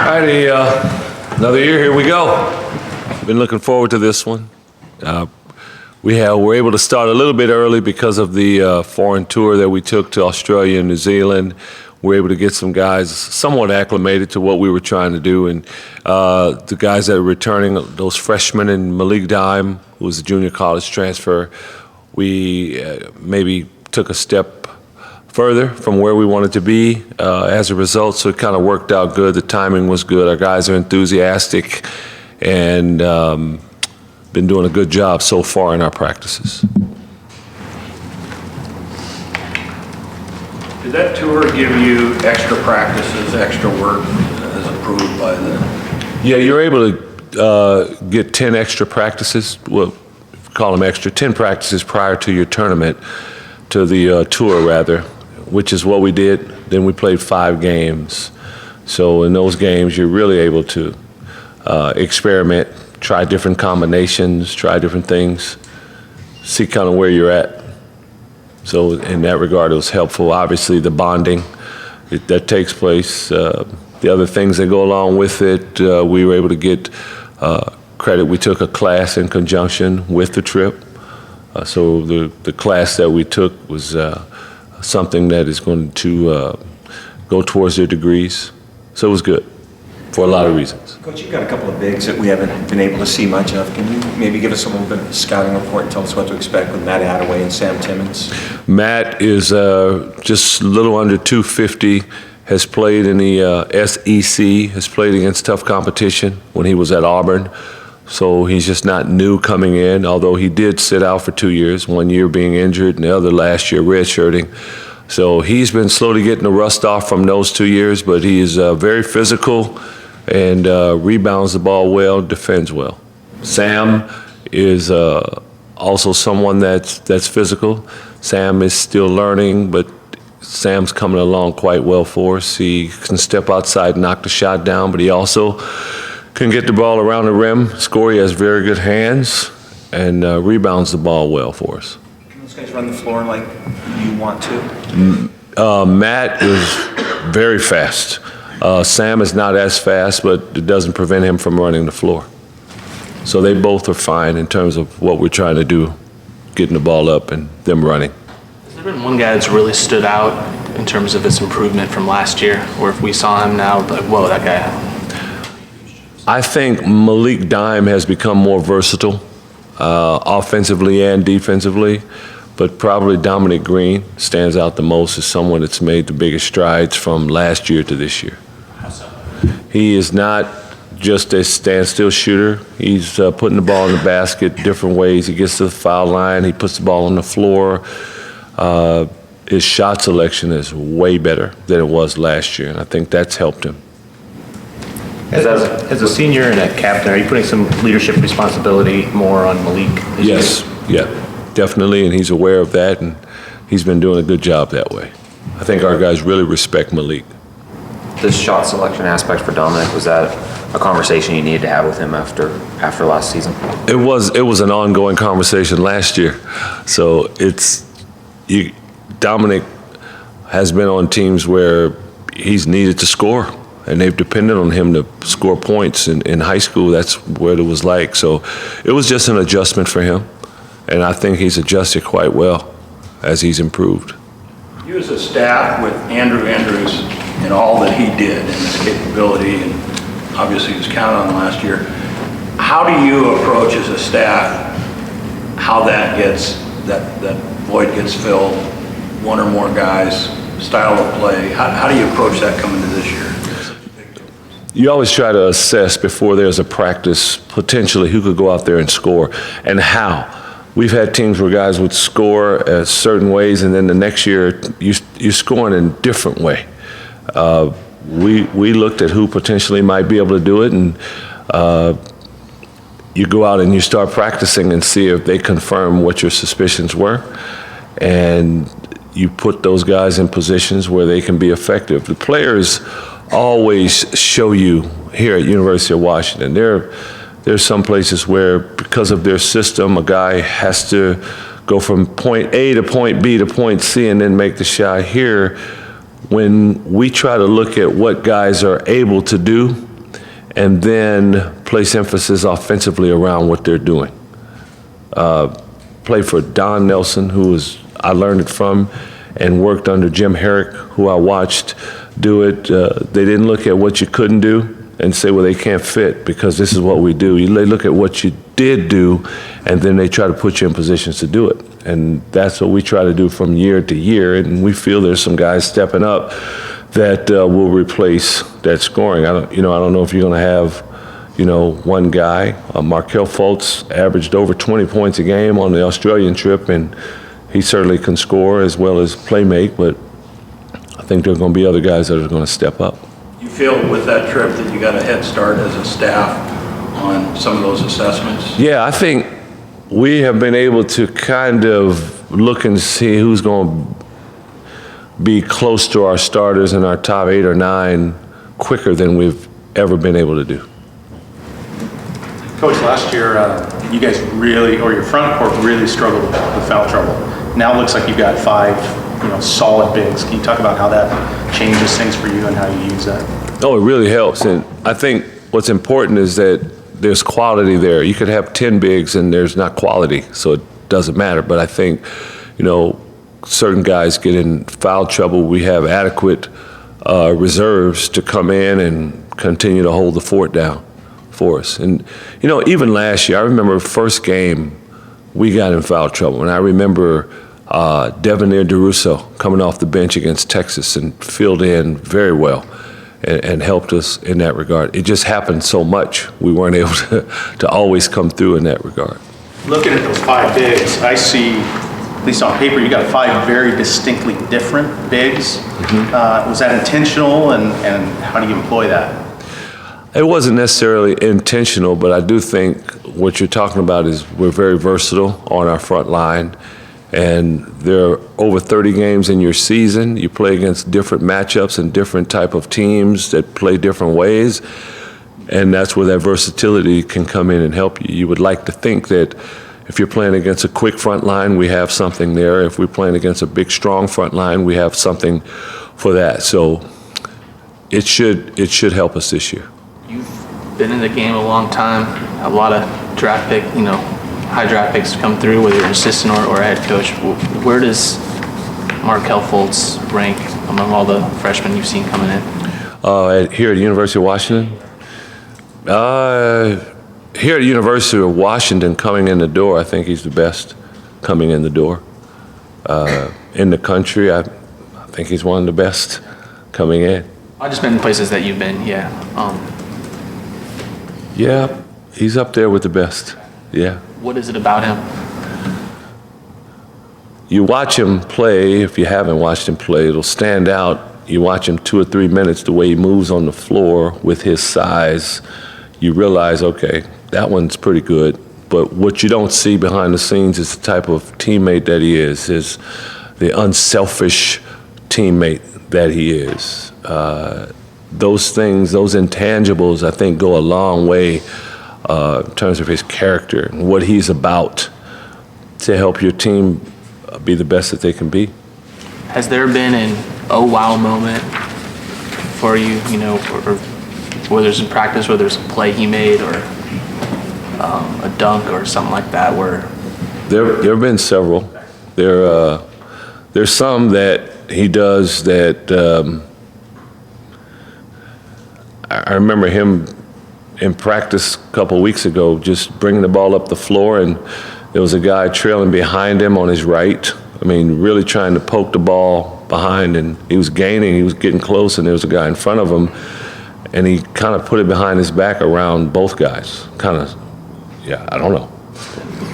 Alrighty, another year, here we go. Been looking forward to this one. We're able to start a little bit early because of the foreign tour that we took to Australia and New Zealand. We're able to get some guys somewhat acclimated to what we were trying to do. And the guys that are returning, those freshmen and Malik Dime, who was a junior college transfer, we maybe took a step further from where we wanted to be as a result, so it kind of worked out good. The timing was good. Our guys are enthusiastic and been doing a good job so far in our practices. Did that tour give you extra practices, extra work as approved by the... Yeah, you're able to get 10 extra practices, well, call them extra, 10 practices prior to your tournament, to the tour rather, which is what we did. Then we played 5 games. So in those games, you're really able to experiment, try different combinations, try different things, see kind of where you're at. So in that regard, it was helpful. Obviously, the bonding that takes place, the other things that go along with it, we were able to get credit. We took a class in conjunction with the trip. So the class that we took was something that is going to go towards their degrees. So it was good for a lot of reasons. Coach, you've got a couple of bigs that we haven't been able to see much of. Can you maybe give us a little bit of a scouting report and tell us what to expect with Matt Attaway and Sam Timmons? Matt is just a little under 250, has played in the SEC, has played against tough competition when he was at Auburn. So he's just not new coming in, although he did sit out for 2 years, 1 year being injured and the other last year redshirting. So he's been slowly getting the rust off from those 2 years, but he is very physical and rebounds the ball well, defends well. Sam is also someone that's physical. Sam is still learning, but Sam's coming along quite well for us. He can step outside and knock the shot down, but he also can get the ball around the rim, score. He has very good hands, and rebounds the ball well for us. Can those guys run the floor like you want to? Matt is very fast. Sam is not as fast, but it doesn't prevent him from running the floor. So they both are fine in terms of what we're trying to do, getting the ball up and them running. Has there been one guy that's really stood out in terms of his improvement from last year, or if we saw him now, like, whoa, that guy? I think Malik Dime has become more versatile, offensively and defensively, but probably Dominic Green stands out the most as someone that's made the biggest strides from last year to this year. How so? He is not just a standstill shooter. He's putting the ball in the basket different ways. He gets to the foul line. He puts the ball on the floor. His shot selection is way better than it was last year, and I think that's helped him. As a senior and a captain, are you putting some leadership responsibility more on Malik this Yes, year? yeah, definitely, and he's aware of that, and he's been doing a good job that way. I think our guys really respect Malik. This shot selection aspect for Dominic, was that a conversation you needed to have with him after last season? It was an ongoing conversation last year. So Dominic has been on teams where he's needed to score, and they've depended on him to score points. In high school, that's what it was like. So it was just an adjustment for him, and I think he's adjusted quite well as he's improved. You as a staff with Andrew Andrews and all that he did and his capability, and obviously he was counted on last year, how do you approach as a staff how that void gets filled, one or more guys, style of play? How do you approach that coming to this year? You always try to assess before there's a practice potentially who could go out there and score and how. We've had teams where guys would score certain ways, and then the next year you're scoring in a different way. We looked at who potentially might be able to do it, and you go out and you start practicing and see if they confirm what your suspicions were, and you put those guys in positions where they can be effective. The players always show you here at University of Washington. There's some places where, because of their system, a guy has to go from point A to point B to point C and then make the shot. Here, when we try to look at what guys are able to do and then place emphasis offensively around what they're doing. Played for Don Nelson, I learned it from, and worked under Jim Herrick, who I watched do it. They didn't look at what you couldn't do and say, well, they can't fit because this is what we do. They look at what you did do, and then they try to put you in positions to do it. And that's what we try to do from year to year, and we feel there's some guys stepping up that will replace that scoring. I don't know if you're going to have, one guy. Markelle Fultz averaged over 20 points a game on the Australian trip, and he certainly can score as well as play make, but I think there are going to be other guys that are going to step up. You feel with that trip that you got a head start as a staff on some of those assessments? Yeah, I think we have been able to kind of look and see who's going to be close to our starters in our top 8 or 9 quicker than we've ever been able to do. Coach, last year, you guys really, or your front court really struggled with foul trouble. Now it looks like you've got 5, solid bigs. Can you talk about how that changes things for you and how you use that? Oh, it really helps. And I think what's important is that there's quality there. You could have 10 bigs and there's not quality, so it doesn't matter. But I think, certain guys get in foul trouble. We have adequate reserves to come in and continue to hold the fort down for us. And, even last year, I remember first game, we got in foul trouble. And I remember Devonair DeRusso coming off the bench against Texas and filled in very well and helped us in that regard. It just happened so much, we weren't able to always come through in that regard. Looking at those 5 bigs, I see, at least on paper, you got 5 very distinctly different bigs. Was that intentional, and how do you employ that? It wasn't necessarily intentional, but I do think what you're talking about is we're very versatile on our front line. And there are over 30 games in your season. You play against different matchups and different type of teams that play different ways. And that's where that versatility can come in and help you. You would like to think that if you're playing against a quick front line, we have something there. If we're playing against a big, strong front line, we have something for that. So it should help us this year. You've been in the game a long time. A lot of draft pick, high draft picks come through, whether you're an assistant or a head coach. Where does Markelle Fultz rank among all the freshmen you've seen coming in? Here at the University of Washington? Here at the University of Washington, coming in the door, I think he's the best coming in the door. In the country, I think he's one of the best coming in. I just meant in places that you've been, yeah. Yeah, he's up there with the best, yeah. What is it about him? You watch him play, if you haven't watched him play, it'll stand out. You watch him 2 or 3 minutes, the way he moves on the floor with his size, you realize, okay, that one's pretty good. But what you don't see behind the scenes is the type of teammate that he is the unselfish teammate that he is. Those things, those intangibles, I think, go a long way in terms of his character and what he's about to help your team be the best that they can be. Has there been an oh wow moment for you, or whether it's in practice, whether it's a play he made or a dunk or something like that where? There have been several. There's some that he does that I remember him in practice a couple weeks ago just bringing the ball up the floor, and there was a guy trailing behind him on his right. I mean, really trying to poke the ball behind, and he was gaining, he was getting close, and there was a guy in front of him, and he kind of put it behind his back around both guys. I don't know.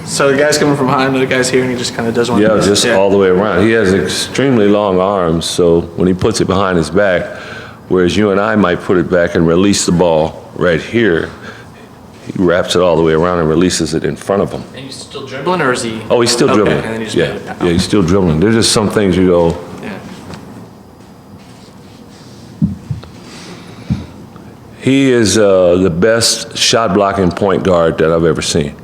So the guy's coming from behind, the guy's here, and he just kind of does one. Yeah, just all the way around. He has extremely long arms, so when he puts it behind his back, whereas you and I might put it back and release the ball right here, he wraps it all the way around and releases it in front of him. And he's still dribbling, or is he? Oh, he's still dribbling. And then he just Yeah, made it. yeah, he's still dribbling. There's just some things you go, Yeah. he is the best shot blocking point guard that I've ever seen.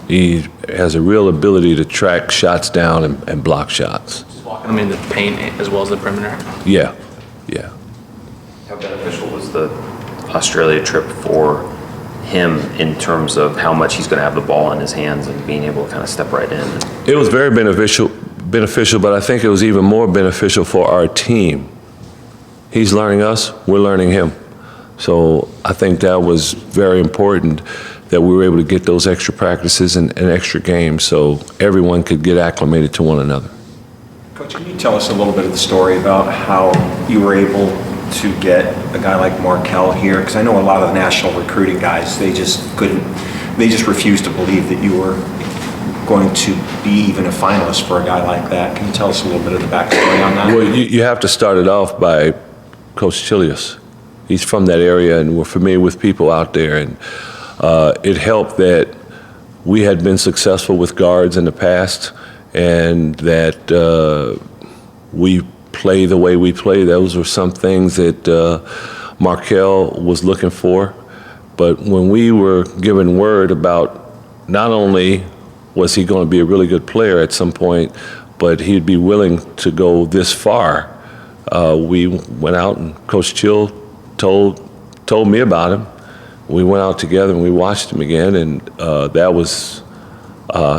He has a real ability to track shots down and block shots. Just walking them in the paint as well as the perimeter. Yeah, yeah. How beneficial was the Australia trip for him in terms of how much he's going to have the ball in his hands and being able to kind of step right in? It was very beneficial, but I think it was even more beneficial for our team. He's learning us, we're learning him. So I think that was very important that we were able to get those extra practices and extra games so everyone could get acclimated to one another. Coach, can you tell us a little bit of the story about how you were able to get a guy like Markel here? Because I know a lot of the national recruiting guys, they just refused to believe that you were going to be even a finalist for a guy like that. Can you tell us a little bit of the backstory on that? Well, you have to start it off by Coach Chilius. He's from that area, and we're familiar with people out there. And it helped that we had been successful with guards in the past, and that we play the way we play. Those were some things that Markel was looking for. But when we were given word about not only was he going to be a really good player at some point, but he'd be willing to go this far, we went out and Coach Chill told me about him. We went out together and we watched him again, and that was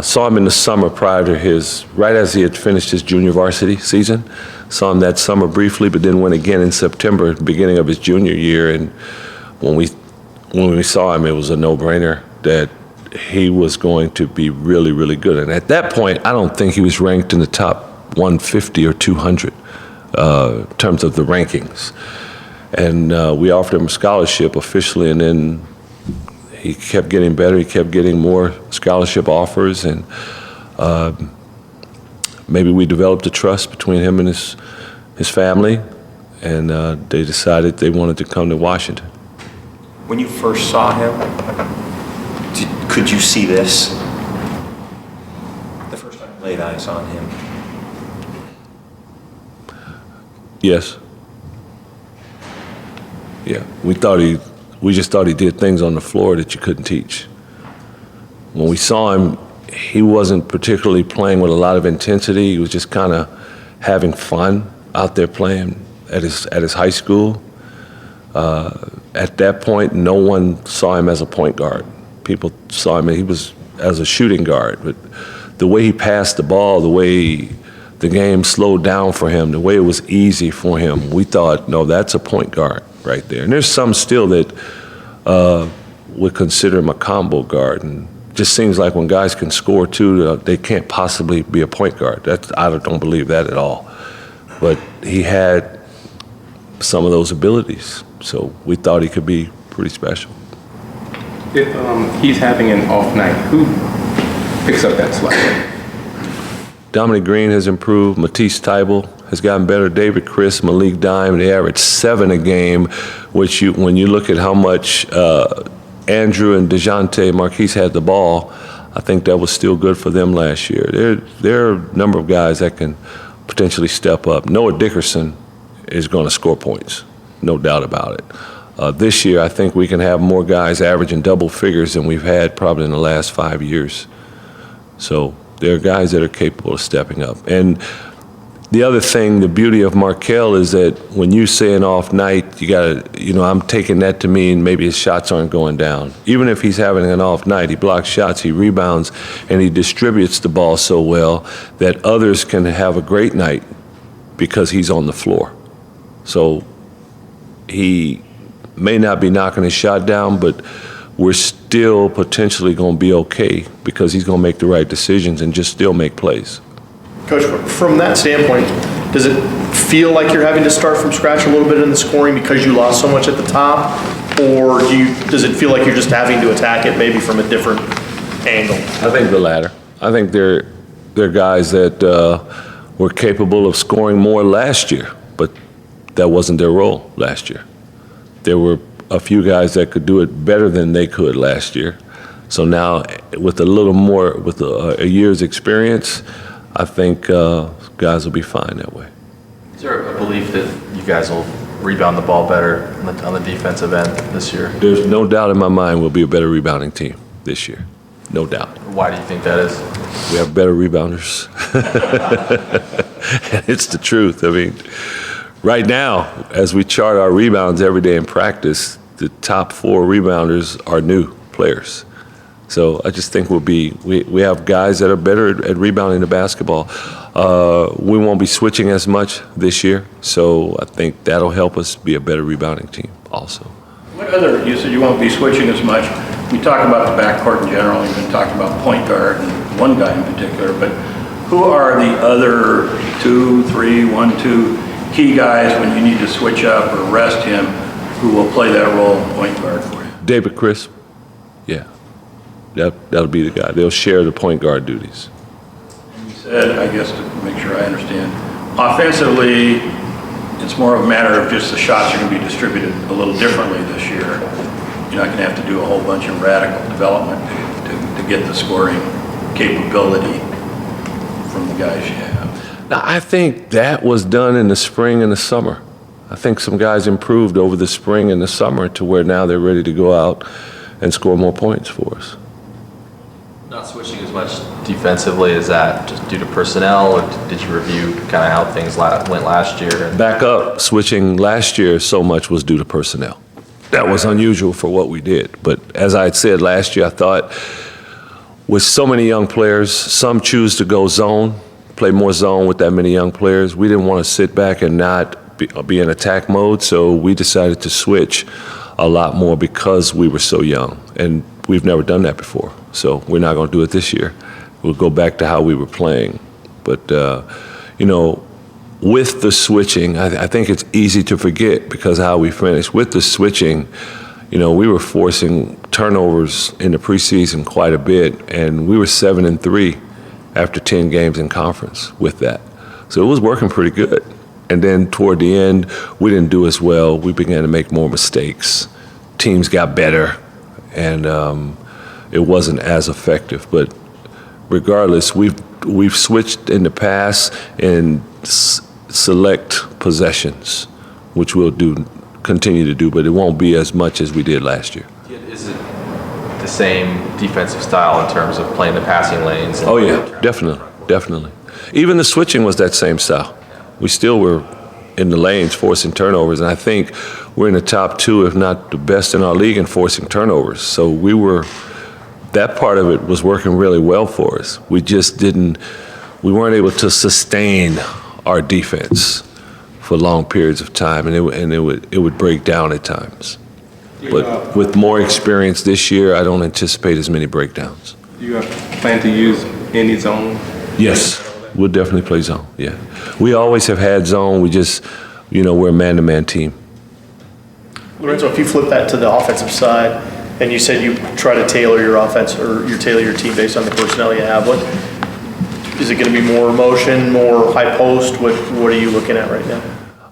saw him in the summer prior to right as he had finished his junior varsity season. Saw him that summer briefly, but then went again in September, beginning of his junior year. And when we saw him, it was a no-brainer that he was going to be really, really good. And at that point, I don't think he was ranked in the top 150 or 200 in terms of the rankings. And we offered him a scholarship officially, and then he kept getting better. He kept getting more scholarship offers, and maybe we developed a trust between him and his family, and they decided they wanted to come to Washington. When you first saw him, could you see this? The first time you laid eyes on him. Yes. Yeah, we just thought he did things on the floor that you couldn't teach. When we saw him, he wasn't particularly playing with a lot of intensity. He was just kind of having fun out there playing at his high school. At that point, no one saw him as a point guard. People saw him, he was as a shooting guard. But the way he passed the ball, the way the game slowed down for him, the way it was easy for him, we thought, no, that's a point guard right there. And there's some still that would consider him a combo guard. And it just seems like when guys can score too, they can't possibly be a point guard. I don't believe that at all. But he had some of those abilities, so we thought he could be pretty special. If he's having an off night, who picks up that slack? Dominic Green has improved. Matisse Tybel has gotten better. David Chris, Malik Dime, they average 7 a game, which when you look at how much Andrew and DeJounte Marquise had the ball, I think that was still good for them last year. There are a number of guys that can potentially step up. Noah Dickerson is going to score points, no doubt about it. This year, I think we can have more guys averaging double figures than we've had probably in the last 5 years. So there are guys that are capable of stepping up. And the other thing, the beauty of Markel is that when you say an off night, you got to, I'm taking that to mean maybe his shots aren't going down. Even if he's having an off night, he blocks shots, he rebounds, and he distributes the ball so well that others can have a great night because he's on the floor. So he may not be knocking his shot down, but we're still potentially going to be okay because he's going to make the right decisions and just still make plays. Coach, from that standpoint, does it feel like you're having to start from scratch a little bit in the scoring because you lost so much at the top? Or does it feel like you're just having to attack it maybe from a different angle? I think the latter. I think they're guys that were capable of scoring more last year, but that wasn't their role last year. There were a few guys that could do it better than they could last year. So now, with a little more, with a year's experience, I think guys will be fine that way. Is there a belief that you guys will rebound the ball better on the defensive end this year? There's no doubt in my mind we'll be a better rebounding team this year. No doubt. Why do you think that is? We have better rebounders. And it's the truth. I mean, Right now, as we chart our rebounds every day in practice, the top 4 rebounders are new players. So I just think we have guys that are better at rebounding the basketball. We won't be switching as much this year, so I think that'll help us be a better rebounding team also. What other, you said you won't be switching as much. We talk about the backcourt in general, you've been talking about point guard and one guy in particular, but who are the other 2, 3, 1, 2 key guys when you need to switch up or rest him who will play that role in point guard for you? David Crisp, yeah, that'll be the guy. They'll share the point guard duties. You said, I guess to make sure I understand, offensively, it's more of a matter of just the shots are going to be distributed a little differently this year. You're not going to have to do a whole bunch of radical development to get the scoring capability from the guys you have. Now, I think that was done in the spring and the summer. I think some guys improved over the spring and the summer to where now they're ready to go out and score more points for us. Not switching as much defensively, is that just due to personnel, or did you review kind of how things went last year? Back up, switching last year so much was due to personnel. That was unusual for what we did. But as I had said last year, I thought with so many young players, some choose to go zone, play more zone with that many young players. We didn't want to sit back and not be in attack mode, so we decided to switch a lot more because we were so young. And we've never done that before, so we're not going to do it this year. We'll go back to how we were playing. But, with the switching, I think it's easy to forget because of how we finished. With the switching, we were forcing turnovers in the preseason quite a bit, and we were 7-3 after 10 games in conference with that. So it was working pretty good. And then toward the end, we didn't do as well. We began to make more mistakes. Teams got better, and it wasn't as effective. But regardless, we've switched in the past in select possessions, which we'll continue to do, but it won't be as much as we did last year. Is it the same defensive style in terms of playing the passing lanes? Oh yeah, definitely. Even the switching was that same style. We still were in the lanes forcing turnovers, and I think we're in the top 2, if not the best in our league in forcing turnovers. So that part of it was working really well for us. We weren't able to sustain our defense for long periods of time, and it would break down at times. But with more experience this year, I don't anticipate as many breakdowns. Do you plan to use any zone? Yes, we'll definitely play zone, yeah. We always have had zone, we just, we're a man-to-man team. Lorenzo, if you flip that to the offensive side, and you said you try to tailor your offense, or you tailor your team based on the personnel you have, what is it going to be? More motion, more high post? What are you looking at right now?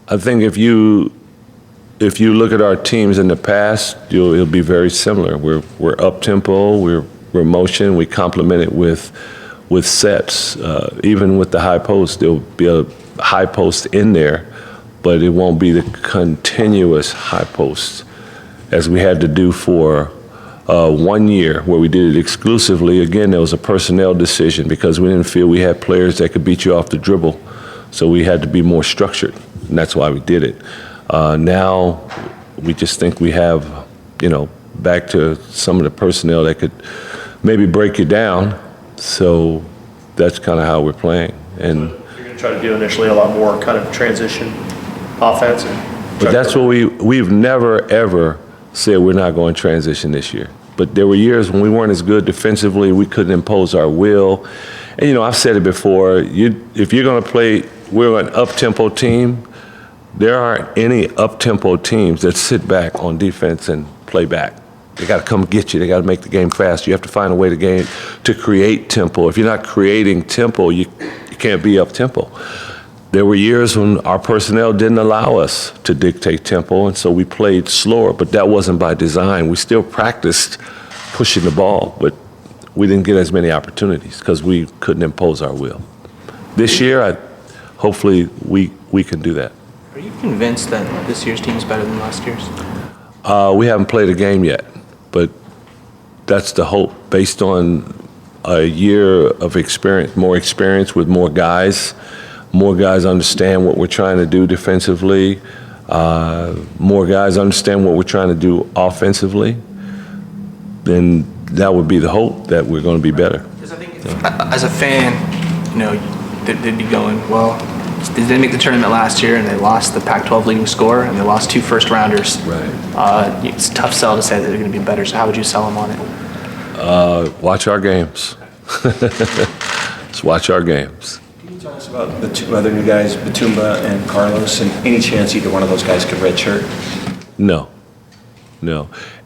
I think if you look at our teams in the past, it'll be very similar. We're up tempo, we're motion, we complement it with sets. Even with the high post, there'll be a high post in there, but it won't be the continuous high post as we had to do for 1 year where we did it exclusively. Again, there was a personnel decision because we didn't feel we had players that could beat you off the dribble. So we had to be more structured, and that's why we did it. Now we just think we have, back to some of the personnel that could maybe break you down. So that's kind of how we're playing. And you're going to try to do initially a lot more kind of transition offense. But that's what we've never, ever said we're not going to transition this year. But there were years when we weren't as good defensively, we couldn't impose our will. And, I've said it before, if you're going to play, we're an up-tempo team, there aren't any up-tempo teams that sit back on defense and play back. They got to come get you. They got to make the game fast. You have to find a way to create tempo. If you're not creating tempo, you can't be up-tempo. There were years when our personnel didn't allow us to dictate tempo, and so we played slower, but that wasn't by design. We still practiced pushing the ball, but we didn't get as many opportunities because we couldn't impose our will. This year, hopefully we can do that. Are you convinced that this year's team is better than last year's? We haven't played a game yet, but that's the hope based on a year of experience, more experience with more guys, more guys understand what we're trying to do defensively, more guys understand what we're trying to do offensively, then that would be the hope that we're going to be better. Because I think as a fan, you know, they'd be going, well, they didn't make the tournament last year and they lost the Pac-12 leading scorer and they lost 2 first-rounders. Right. It's a tough sell to say that they're going to be better, so how would you sell them on it? Watch our games. Let's watch our games. Can you tell us about the 2 other new guys, Batumba and Carlos, and any chance either one of those guys could redshirt? No.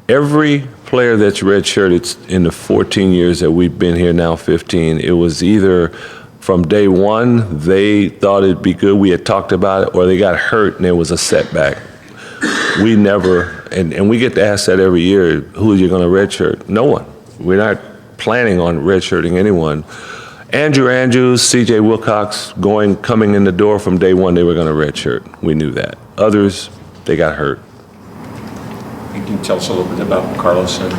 Every player that's redshirted in the 14 years that we've been here now, 15, it was either from day one they thought it'd be good, we had talked about it, or they got hurt and there was a setback. We never, and we get to ask that every year, who are you going to redshirt? No one. We're not planning on redshirting anyone. Andrew Andrews, C.J. Wilcox, coming in the door from day one, they were going to redshirt. We knew that. Others, they got hurt. Can you tell us a little bit about Carlos and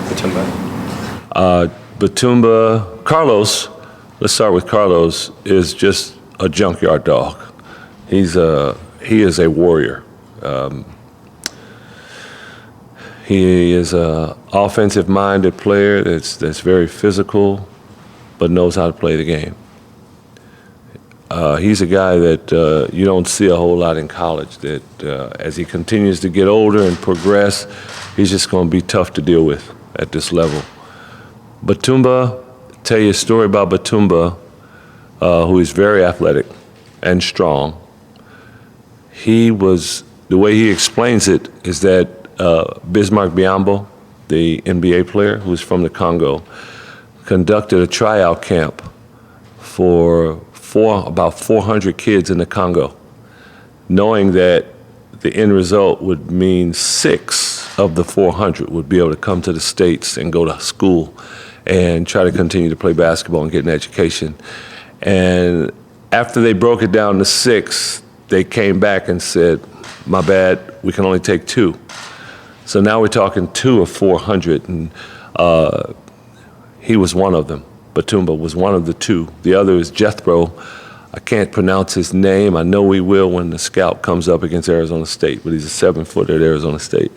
Batumba? Carlos, let's start with Carlos, is just a junkyard dog. He is a warrior. He is an offensive-minded player that's very physical, but knows how to play the game. He's a guy that you don't see a whole lot in college, that as he continues to get older and progress, he's just going to be tough to deal with at this level. Batumba, tell you a story about Batumba, who is very athletic and strong. The way he explains it is that Bismarck Biyombo, the NBA player who's from the Congo, conducted a tryout camp for about 400 kids in the Congo, knowing that the end result would mean 6 of the 400 would be able to come to the States and go to school and try to continue to play basketball and get an education. And after they broke it down to 6, they came back and said, my bad, we can only take 2. So now we're talking 2 of 400, and he was one of them. Batumba was one of the 2. The other is Jethro. I can't pronounce his name. I know we will when the scout comes up against Arizona State, but he's a 7-footer at Arizona State.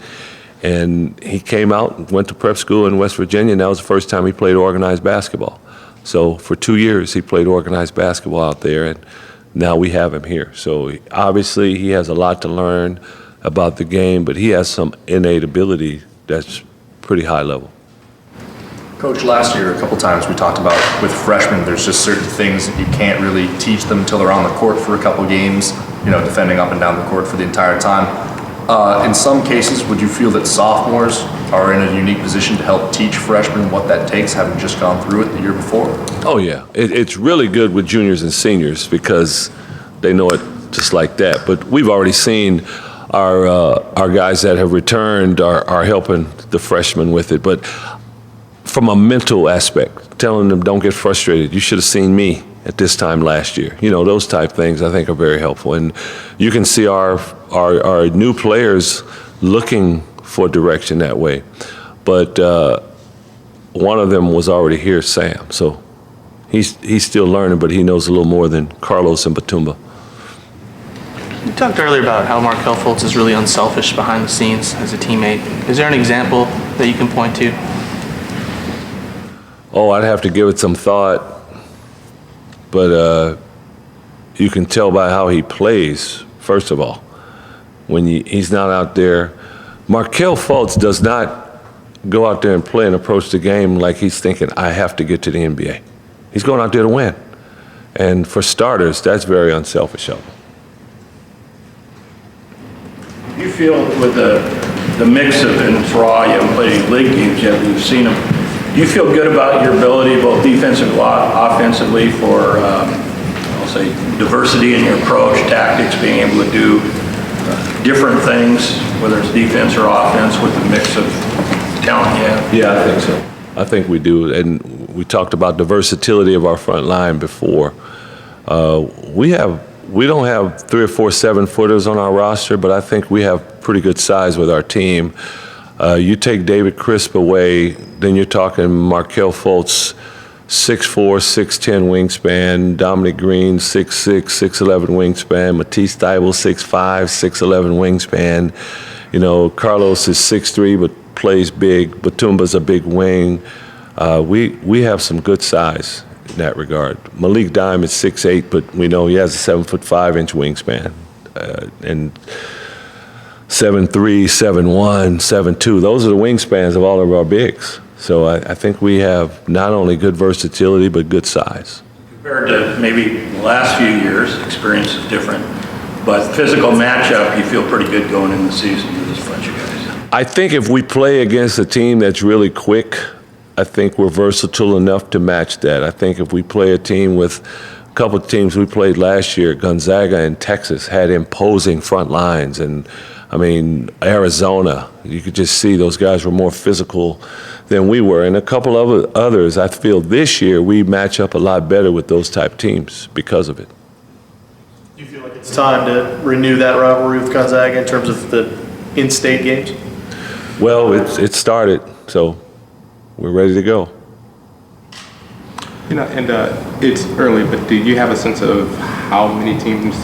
And he came out and went to prep school in West Virginia, and that was the first time he played organized basketball. So for 2 years, he played organized basketball out there, and now we have him here. So obviously, he has a lot to learn about the game, but he has some innate ability that's pretty high level. Coach, last year, a couple times we talked about with freshmen, there's just certain things that you can't really teach them until they're on the court for a couple games, you know, defending up and down the court for the entire time. In some cases, would you feel that sophomores are in a unique position to help teach freshmen what that takes, having just gone through it the year before? Oh, yeah. It's really good with juniors and seniors because they know it just like that. But we've already seen our guys that have returned are helping the freshmen with it. But from a mental aspect, telling them don't get frustrated. You should have seen me at this time last year. You know, those type things I think are very helpful. And you can see our new players looking for direction that way. But one of them was already here, Sam. So he's still learning, but he knows a little more than Carlos and Batumba. You talked earlier about how Markelle Fultz is really unselfish behind the scenes as a teammate. Is there an example that you can point to? Oh, I'd have to give it some thought, but you can tell by how he plays, first of all. When he's not out there, Markelle Fultz does not go out there and play and approach the game like he's thinking, I have to get to the NBA. He's going out there to win. And for starters, that's very unselfish of him. You feel with the mix of, and for all you haven't played any league games yet, we've seen them, do you feel good about your ability, both defensively and offensively, for, I'll say, diversity in your approach, tactics, being able to do different things, whether it's defense or offense, with the mix of talent you have? Yeah, I think so. I think we do. And we talked about the versatility of our front line before. We don't have 3 or 4 7-footers on our roster, but I think we have pretty good size with our team. You take David Crisp away, then you're talking Markelle Fultz, 6'4", 6'10" wingspan. Dominic Green, 6'6", 6'11" wingspan. Matisse Thybulle, 6'5", 6'11" wingspan. You know, Carlos is 6'3", but plays big. Batumba's a big wing. We have some good size in that regard. Malik Dime is 6'8", but we know he has a 7'5" wingspan. And 7'3", 7'1", 7'2". Those are the wingspans of all of our bigs. So I think we have not only good versatility, but good size. Compared to maybe the last few years, experience is different, but physical matchup, you feel pretty good going into the season with this bunch of guys. I think if we play against a team that's really quick, I think we're versatile enough to match that. I think if we play a team with a couple of teams we played last year, Gonzaga and Texas had imposing front lines, and I mean, Arizona, you could just see those guys were more physical than we were. And a couple of others, I feel this year we match up a lot better with those type teams because of it. Do you feel like it's time to renew that rivalry with Gonzaga in terms of the in-state games? Well, it started, so we're ready to go. You know, and it's early, but do you have a sense of how many teams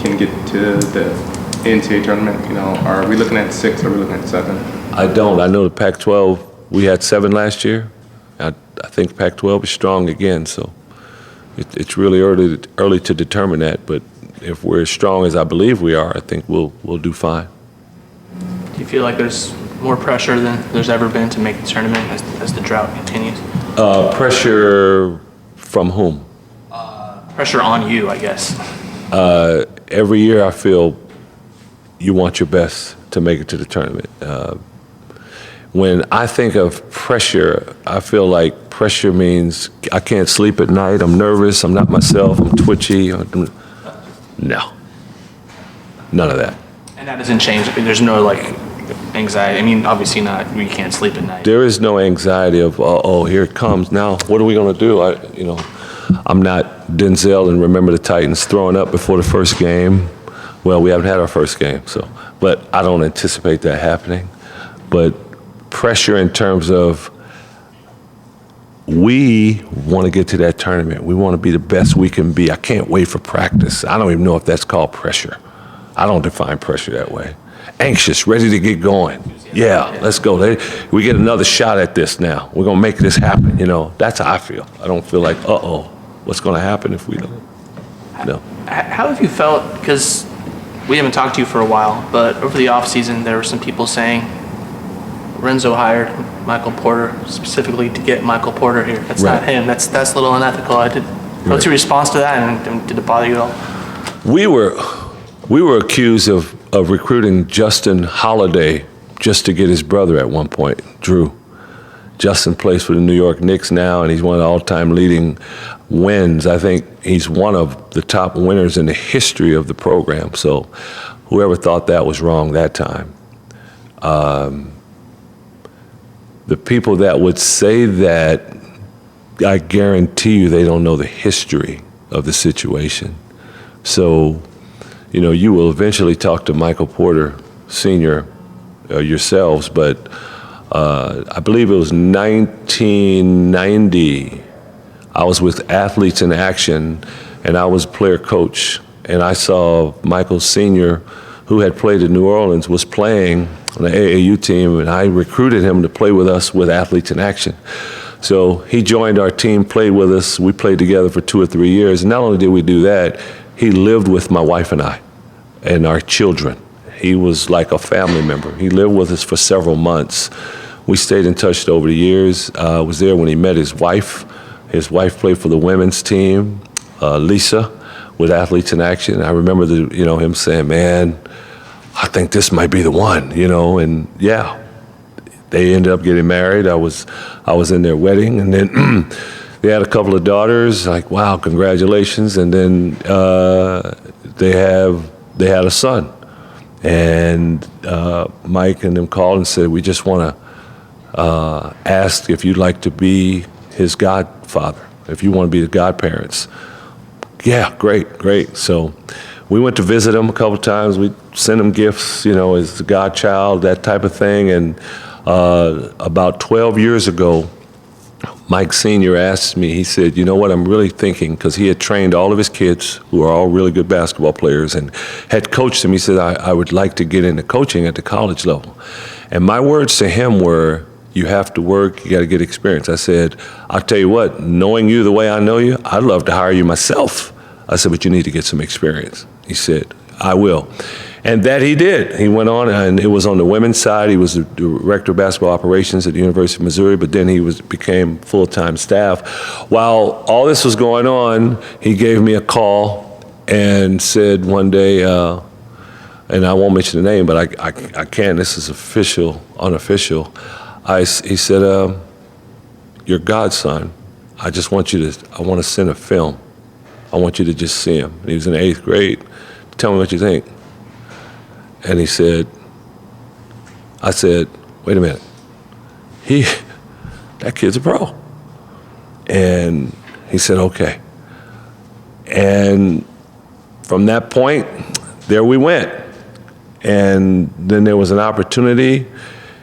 can get to the NCAA tournament? You know, are we looking at 6 or are we looking at 7? I don't. I know the Pac-12, we had 7 last year. I think Pac-12 is strong again, so it's really early to determine that. But if we're as strong as I believe we are, I think we'll do fine. Do you feel like there's more pressure than there's ever been to make the tournament as the drought continues? Pressure from whom? Pressure on you, I guess. Every year I feel you want your best to make it to the tournament. When I think of pressure, I feel like pressure means I can't sleep at night, I'm nervous, I'm not myself, I'm twitchy. No, none of that. And that doesn't change. I mean, there's no like anxiety. I mean, obviously not. We can't sleep at night. There is no anxiety of, oh, here it comes. Now, what are we going to do? I'm not Denzel and Remember the Titans throwing up before the first game. Well, we haven't had our first game, but I don't anticipate that happening. But pressure in terms of we want to get to that tournament. We want to be the best we can be. I can't wait for practice. I don't even know if that's called pressure. I don't define pressure that way. Anxious, ready to get going. Yeah, let's go. We get another shot at this now. We're going to make this happen. You know, that's how I feel. I don't feel like, what's going to happen if we don't? No. How have you felt, because we haven't talked to you for a while, but over the offseason there were some people saying Lorenzo hired Michael Porter specifically to get Michael Porter here. That's Right. not him. That's a little unethical. What's your response to that, and did it bother you at all? We were accused of recruiting Justin Holiday just to get his brother at one point, Drew. Justin plays for the New York Knicks now, and he's one of the all-time leading wins. I think he's one of the top winners in the history of the program. So whoever thought that was wrong that time. The people that would say that, I guarantee you they don't know the history of the situation. So, you know, you will eventually talk to Michael Porter Sr. Yourselves, but I believe it was 1990. I was with Athletes in Action, and I was player coach, and I saw Michael Sr., who had played in New Orleans, was playing on the AAU team, and I recruited him to play with us with Athletes in Action. So he joined our team, played with us. We played together for 2 or 3 years. And not only did we do that, he lived with my wife and I and our children. He was like a family member. He lived with us for several months. We stayed in touch over the years. I was there when he met his wife. His wife played for the women's team, Lisa, with Athletes in Action. I remember him saying, man, I think this might be the one, and yeah, they ended up getting married. I was in their wedding, and then they had a couple of daughters. Like, wow, congratulations! And then they had a son, and Mike and them called and said, we just want to ask if you'd like to be his godfather, if you want to be the godparents. Yeah, great. So we went to visit him a couple times. We sent him gifts, as the godchild, that type of thing. And about 12 years ago, Mike Sr. asked me, he said, you know what, I'm really thinking, because he had trained all of his kids who are all really good basketball players and had coached them. He said, I would like to get into coaching at the college level. And my words to him were, you have to work, you got to get experience. I said, I'll tell you what, knowing you the way I know you, I'd love to hire you myself. I said, but you need to get some experience. He said, I will. And that he did. He went on, and it was on the women's side. He was the director of basketball operations at the University of Missouri, but then he became full-time staff. While all this was going on, he gave me a call and said one day, and I won't mention the name, but I can, this is official, unofficial. He said, your godson, I want to send a film. I want you to just see him. And he was in the 8th grade. Tell me what you think. And he said, I said, wait a minute. That kid's a pro. And he said, okay. And from that point, there we went. And then there was an opportunity,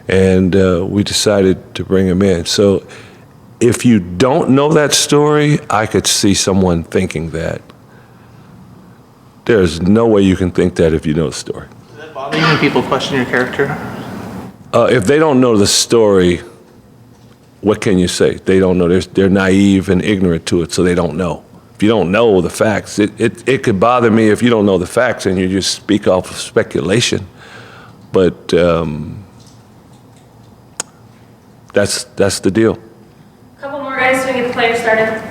and we decided to bring him in. So if you don't know that story, I could see someone thinking that. There's no way you can think that if you know the story. Does that bother you when people question your character? If they don't know the story, what can you say? They don't know. They're naive and ignorant to it, so they don't know. If you don't know the facts, it could bother me if you don't know the facts and you just speak off of speculation. But that's the deal. Couple more guys so we get the players started.